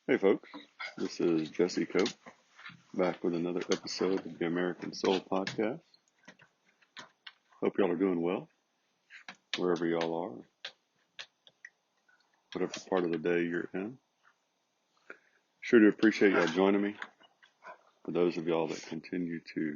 Hey folks, this is Jesse Cope back with another episode of the American Soul Podcast. Hope y'all are doing well, wherever y'all are, whatever part of the day you're in. Sure do appreciate y'all joining me. For those of y'all that continue to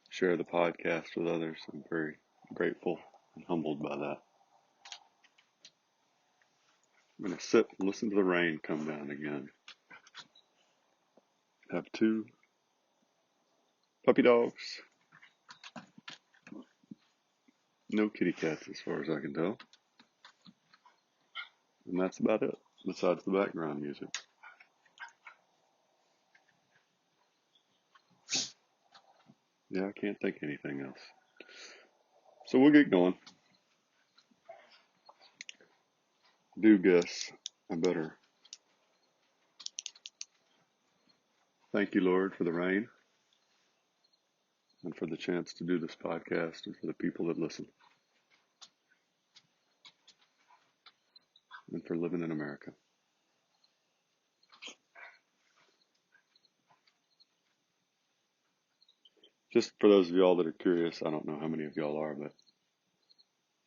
share the podcast with others, I'm very grateful and humbled by that. I'm going to sit and listen to the rain come down again. I have two puppy dogs, no kitty cats as far as I can tell, and that's about it, besides the background music. Yeah, I can't think of anything else. So we'll get going. Do guess I better thank you, Lord, for the rain and for the chance to do this podcast and for the people that listen and for living in America. Just for those of y'all that are curious, I don't know how many of y'all are, but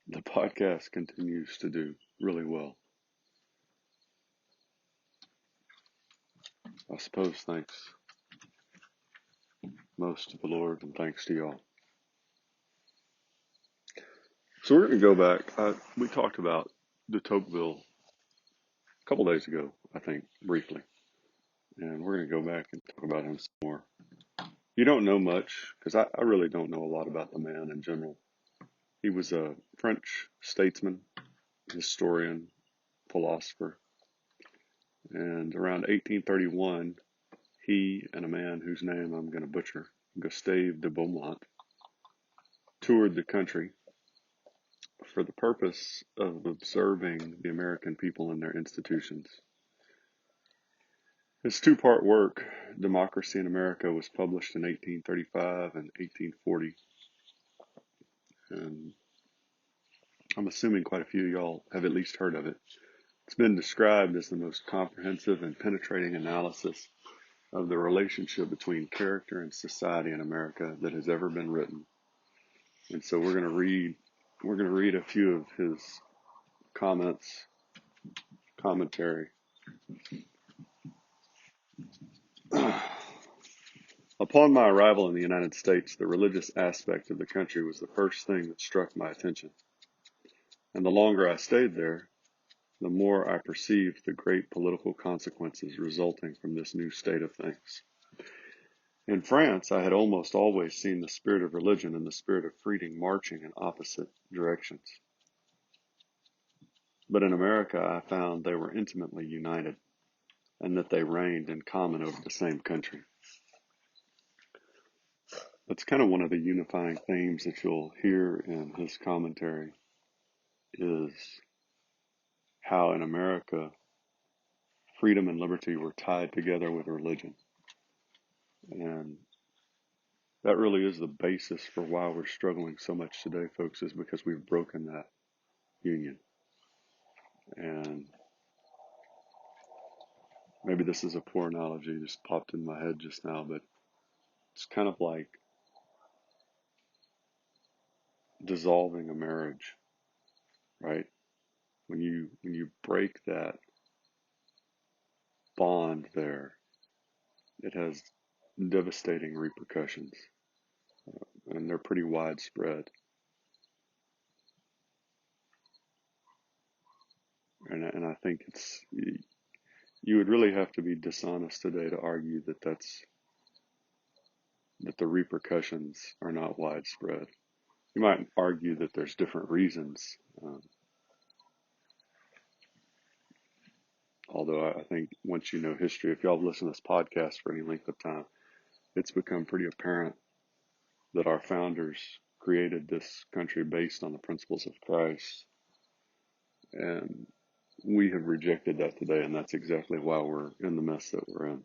the podcast continues to do really well. I suppose thanks most to the Lord and thanks to y'all. So we're going to go back. We talked about de Tocqueville a couple days ago, I think, briefly. And we're going to go back and talk about him some more. You don't know much, because I really don't know a lot about the man in general. He was a French statesman, historian, philosopher, and around 1831, he and a man whose name I'm going to butcher, Gustave de Beaumont, toured the country for the purpose of observing the American people and their institutions. His two-part work, Democracy in America, was published in 1835 and 1840, and I'm assuming quite a few of y'all have at least heard of it. It's been described as the most comprehensive and penetrating analysis of the relationship between character and society in America that has ever been written. And so we're going to read a few of his commentary. Upon my arrival in the United States, the religious aspect of the country was the first thing that struck my attention. And the longer I stayed there, the more I perceived the great political consequences resulting from this new state of things. In France, I had almost always seen the spirit of religion and the spirit of freedom marching in opposite directions. But in America, I found they were intimately united and that they reigned in common over the same country. That's kind of one of the unifying themes that you'll hear in his commentary is how in America, freedom and liberty were tied together with religion. And that really is the basis for why we're struggling so much today, folks, is because we've broken that union. And maybe this is a poor analogy, just popped in my head just now, but it's kind of like dissolving a marriage, right? When you break that bond there, it has devastating repercussions, and they're pretty widespread. And I think you would really have to be dishonest today to argue that the repercussions are not widespread. You might argue that there's different reasons, although I think once you know history, if y'all have listened to this podcast for any length of time, it's become pretty apparent that our founders created this country based on the principles of Christ. And we have rejected that today, and that's exactly why we're in the mess that we're in.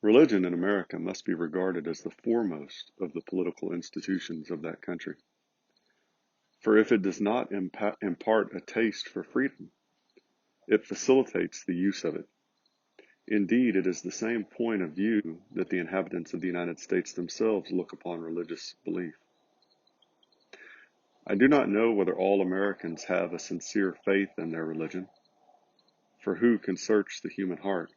Religion in America must be regarded as the foremost of the political institutions of that country. For if it does not impart a taste for freedom, It facilitates the use of it. Indeed, it is the same point of view that the inhabitants of the United States themselves look upon religious belief. I do not know whether all Americans have a sincere faith in their religion, for who can search the human heart?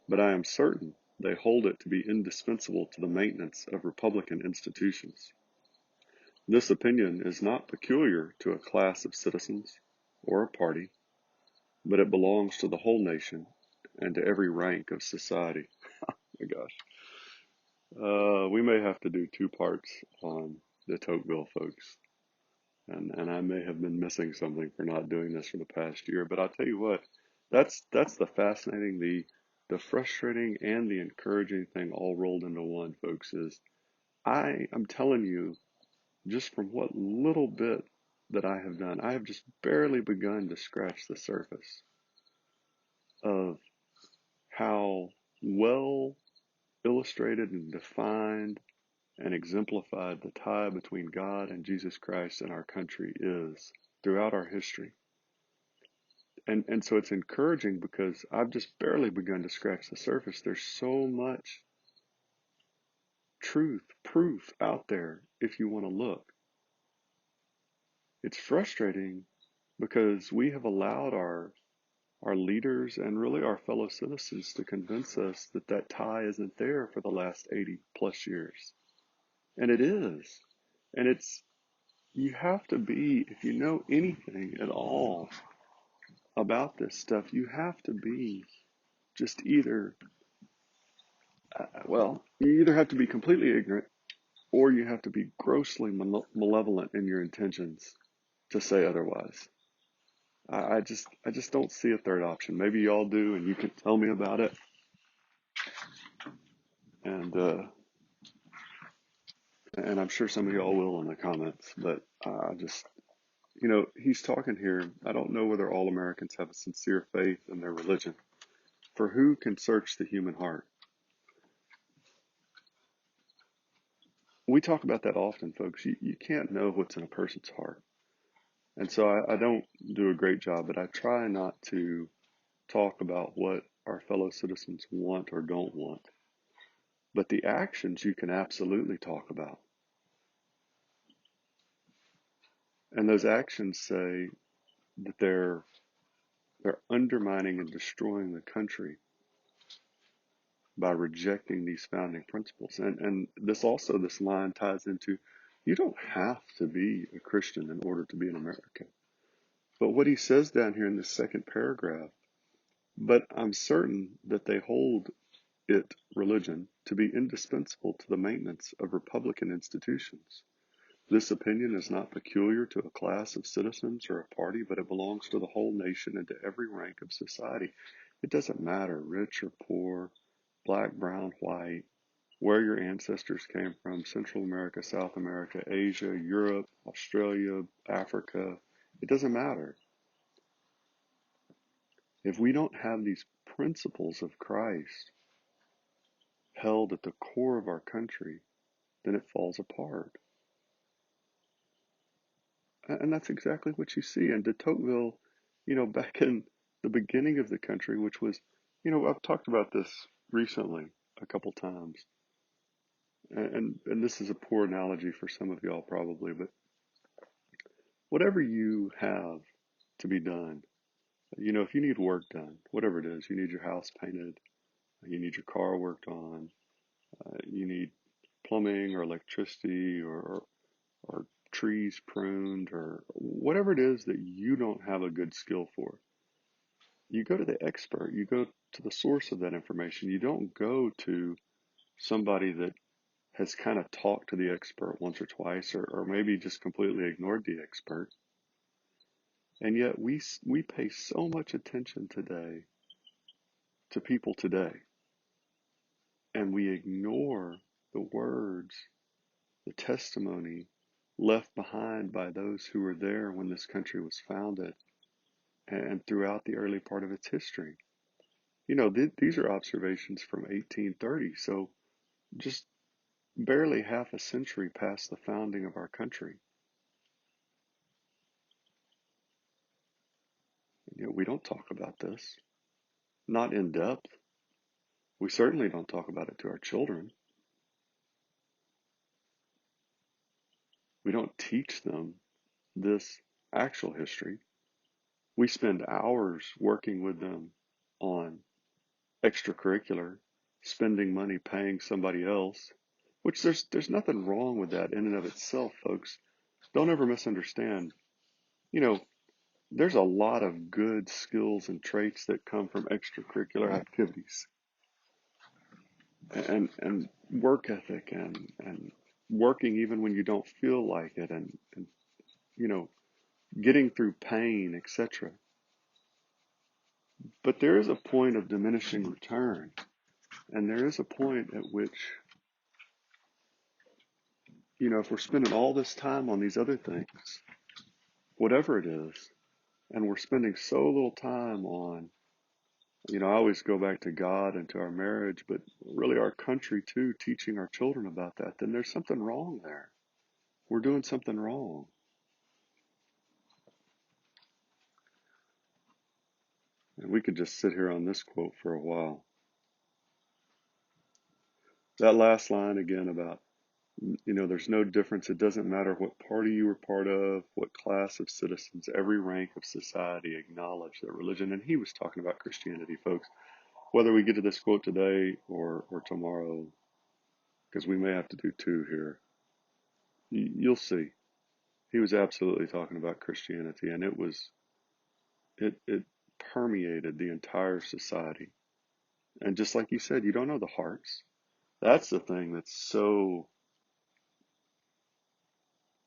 But I am certain they hold it to be indispensable to the maintenance of republican institutions. This opinion is not peculiar to a class of citizens or a party, but it belongs to the whole nation and to every rank of society. Oh my gosh. We may have to do two parts on de Tocqueville, folks. And I may have been missing something for not doing this for the past year, but I'll tell you what, that's the fascinating, the frustrating, and the encouraging thing all rolled into one, folks, is I'm telling you, just from what little bit that I have done, I have just barely begun to scratch the surface of how well illustrated and defined and exemplified the tie between God and Jesus Christ and our country is throughout our history. And so it's encouraging because I've just barely begun to scratch the surface. There's so much truth, proof out there if you want to look. It's frustrating because we have allowed our leaders and really our fellow citizens to convince us that that tie isn't there for the last 80 plus years. And it is. And you have to be, if you know anything at all about this stuff, you have to be just either, you either have to be completely ignorant or you have to be grossly malevolent in your intentions to say otherwise. I just don't see a third option. Maybe y'all do, and you can tell me about it. And and I'm sure some of y'all will in the comments. But he's talking here. I don't know whether all Americans have a sincere faith in their religion. For who can search the human heart? We talk about that often, folks. You can't know what's in a person's heart. And so I don't do a great job, but I try not to talk about what our fellow citizens want or don't want. But the actions you can absolutely talk about. And those actions say that they're undermining and destroying the country by rejecting these founding principles. And this line ties into, you don't have to be a Christian in order to be an American. But what he says down here in this second paragraph, but I'm certain that they hold religion, to be indispensable to the maintenance of republican institutions. This opinion is not peculiar to a class of citizens or a party, but it belongs to the whole nation and to every rank of society. It doesn't matter, rich or poor, black, brown, white, where your ancestors came from, Central America, South America, Asia, Europe, Australia, Africa. It doesn't matter. If we don't have these principles of Christ held at the core of our country, then it falls apart. And that's exactly what you see. And de Tocqueville, back in the beginning of the country, which was, I've talked about this recently a couple times. And this is a poor analogy for some of y'all probably, but whatever you have to be done, if you need work done, whatever it is, you need your house painted, you need your car worked on, you need plumbing or electricity or trees pruned or whatever it is that you don't have a good skill for. You go to the expert, you go to the source of that information. You don't go to somebody that has kind of talked to the expert once or twice or maybe just completely ignored the expert. And yet we pay so much attention today to people today, and we ignore the words, the testimony left behind by those who were there when this country was founded and throughout the early part of its history. These are observations from 1830, so just barely half a century past the founding of our country. We don't talk about this, not in depth. We certainly don't talk about it to our children. We don't teach them this actual history. We spend hours working with them on extracurricular, spending money paying somebody else, which there's nothing wrong with that in and of itself, folks. Don't ever misunderstand. You know, there's a lot of good skills and traits that come from extracurricular activities and work ethic and working even when you don't feel like it and you know, getting through pain, etc. But there is a point of diminishing return, and there is a point at which, if we're spending all this time on these other things, whatever it is, and we're spending so little time on, I always go back to God and to our marriage, but really our country too, teaching our children about that, then there's something wrong there. We're doing something wrong. And we could just sit here on this quote for a while. That last line again about, there's no difference. It doesn't matter what party you were part of, what class of citizens, every rank of society acknowledge their religion. And he was talking about Christianity, folks. Whether we get to this quote today or tomorrow, because we may have to do two here, you'll see. He was absolutely talking about Christianity, and it permeated the entire society. And just like you said, you don't know the hearts. That's the thing that's so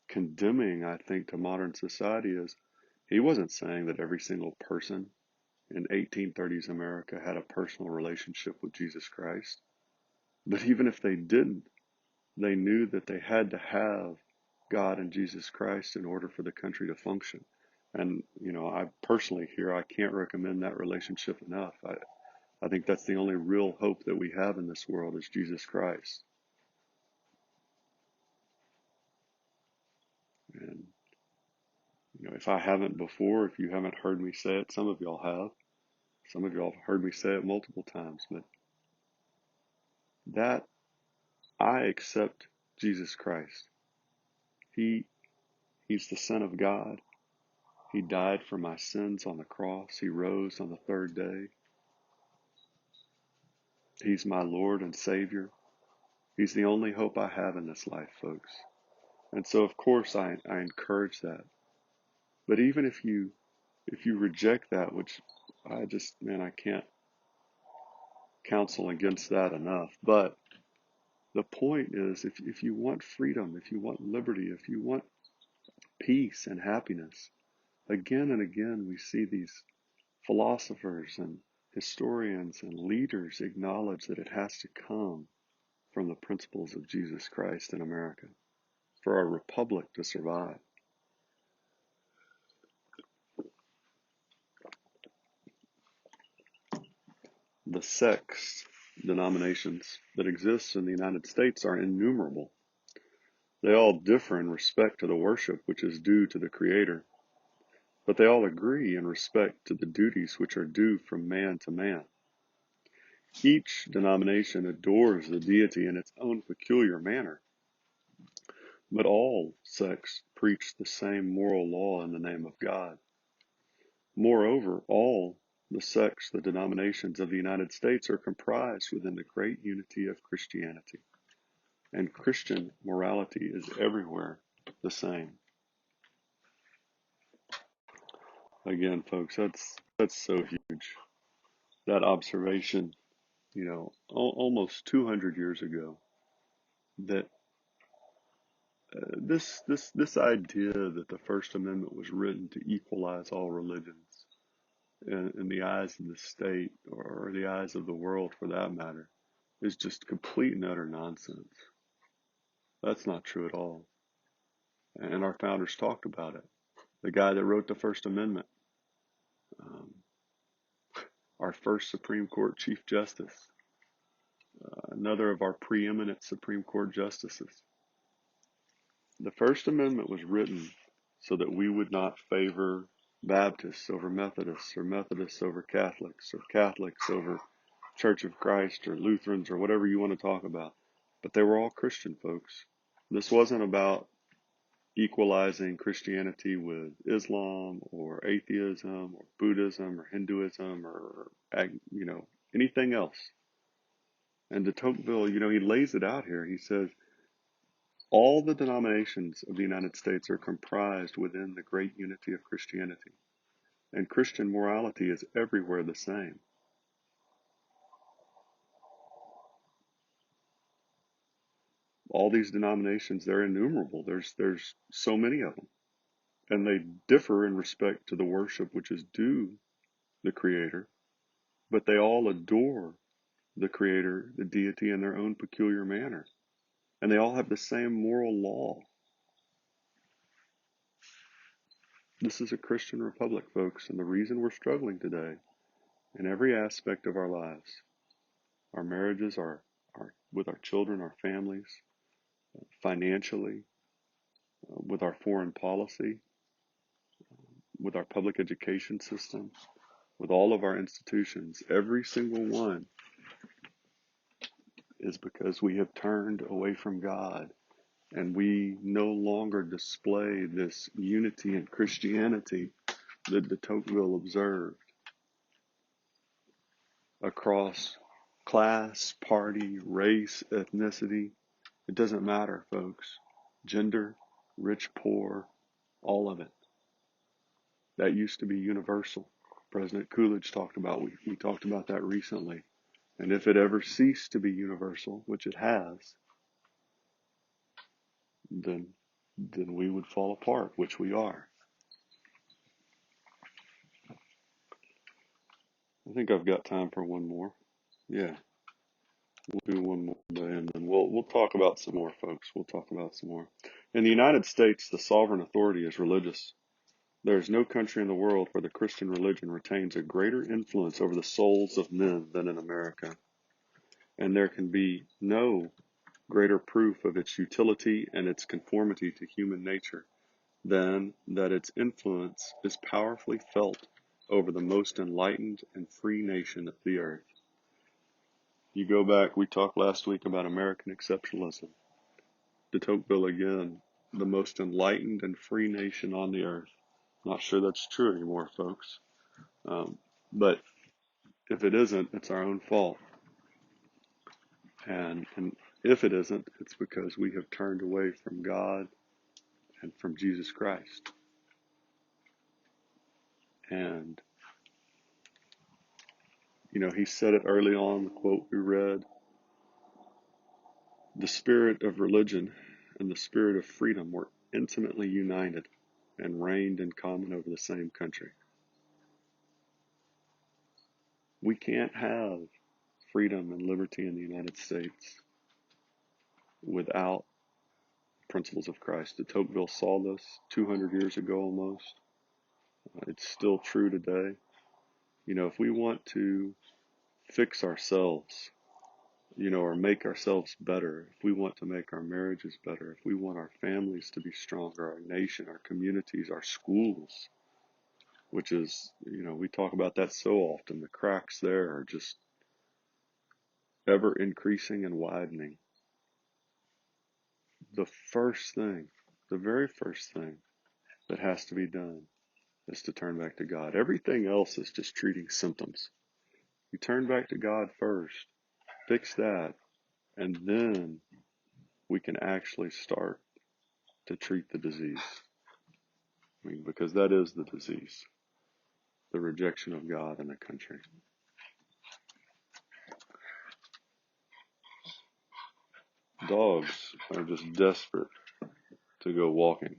condemning, I think, to modern society is he wasn't saying that every single person in 1830s America had a personal relationship with Jesus Christ. But even if they didn't, they knew that they had to have God and Jesus Christ in order for the country to function. And, I personally here, I can't recommend that relationship enough. I think that's the only real hope that we have in this world is Jesus Christ. And, if I haven't before, if you haven't heard me say it, some of y'all have. Some of y'all have heard me say it multiple times, but that I accept Jesus Christ. He's the Son of God. He died for my sins on the cross. He rose on the third day. He's my Lord and Savior. He's the only hope I have in this life, folks. And so, of course, I encourage that. But even if you reject that, which I can't counsel against that enough. But the point is, if you want freedom, if you want liberty, if you want peace and happiness, again and again we see these philosophers and historians and leaders acknowledge that it has to come from the principles of Jesus Christ in America for our republic to survive. The sects, denominations that exist in the United States are innumerable. They all differ in respect to the worship which is due to the Creator, but they all agree in respect to the duties which are due from man to man. Each denomination adores the deity in its own peculiar manner, but all sects preach the same moral law in the name of God. Moreover, all the sects, the denominations of the United States are comprised within the great unity of Christianity, and Christian morality is everywhere the same. Again, folks, that's so huge. That observation, almost 200 years ago, that this idea that the First Amendment was written to equalize all religions in the eyes of the state or the eyes of the world for that matter is just complete and utter nonsense. That's not true at all. And our founders talked about it. The guy that wrote the First Amendment, um, our first Supreme Court Chief Justice, another of our preeminent Supreme Court justices. The First Amendment was written so that we would not favor Baptists over Methodists, or Methodists over Catholics, or Catholics over Church of Christ, or Lutherans, or whatever you want to talk about. But they were all Christian folks. This wasn't about equalizing Christianity with Islam or atheism or Buddhism or Hinduism or, anything else. And de Tocqueville, he lays it out here. He says, all the denominations of the United States are comprised within the great unity of Christianity. And Christian morality is everywhere the same. All these denominations, they're innumerable. There's so many of them. And they differ in respect to the worship which is due the Creator, but they all adore the Creator, the deity, in their own peculiar manner. And they all have the same moral law. This is a Christian republic, folks, and the reason we're struggling today in every aspect of our lives, our marriages, our with our children, our families, financially, with our foreign policy, with our public education system, with all of our institutions, every single one is because we have turned away from God, and we no longer display this unity in Christianity that de Tocqueville observed across class, party, race, ethnicity. It doesn't matter, folks. Gender, rich, poor, all of it. That used to be universal. President Coolidge talked about, we talked about that recently. And if it ever ceased to be universal, which it has, then we would fall apart, which we are. I think I've got time for one more. Yeah, we'll do one more day, and then we'll talk about some more, folks. We'll talk about some more. In the United States, the sovereign authority is religious. There is no country in the world where the Christian religion retains a greater influence over the souls of men than in America. And there can be no greater proof of its utility and its conformity to human nature than that its influence is powerfully felt over the most enlightened and free nation of the earth. You go back, we talked last week about American exceptionalism. De Tocqueville again, the most enlightened and free nation on the earth. Not sure that's true anymore, folks. But if it isn't, it's our own fault. And if it isn't, it's because we have turned away from God and from Jesus Christ. And, he said it early on, the quote we read, the spirit of religion and the spirit of freedom were intimately united and reigned in common over the same country. We can't have freedom and liberty in the United States without principles of Christ. De Tocqueville saw this 200 years ago almost. It's still true today. If we want to fix ourselves, or make ourselves better, if we want to make our marriages better, if we want our families to be stronger, our nation, our communities, our schools, which is, we talk about that so often. The cracks there are just ever increasing and widening. The very first thing that has to be done is to turn back to God. Everything else is just treating symptoms. You turn back to God first, fix that, and then we can actually start to treat the disease. Because that is the disease, the rejection of God in the country. Dogs are just desperate to go walking,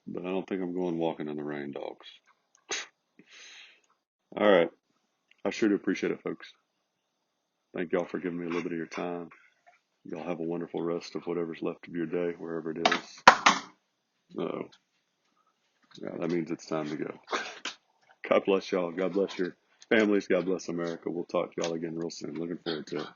but I don't think I'm going walking in the rain, dogs. All right. I sure do appreciate it, folks. Thank y'all for giving me a little bit of your time. Y'all have a wonderful rest of whatever's left of your day, wherever it is. Uh-oh. Yeah, that means it's time to go. God bless y'all. God bless your families. God bless America. We'll talk to y'all again real soon. Looking forward to it.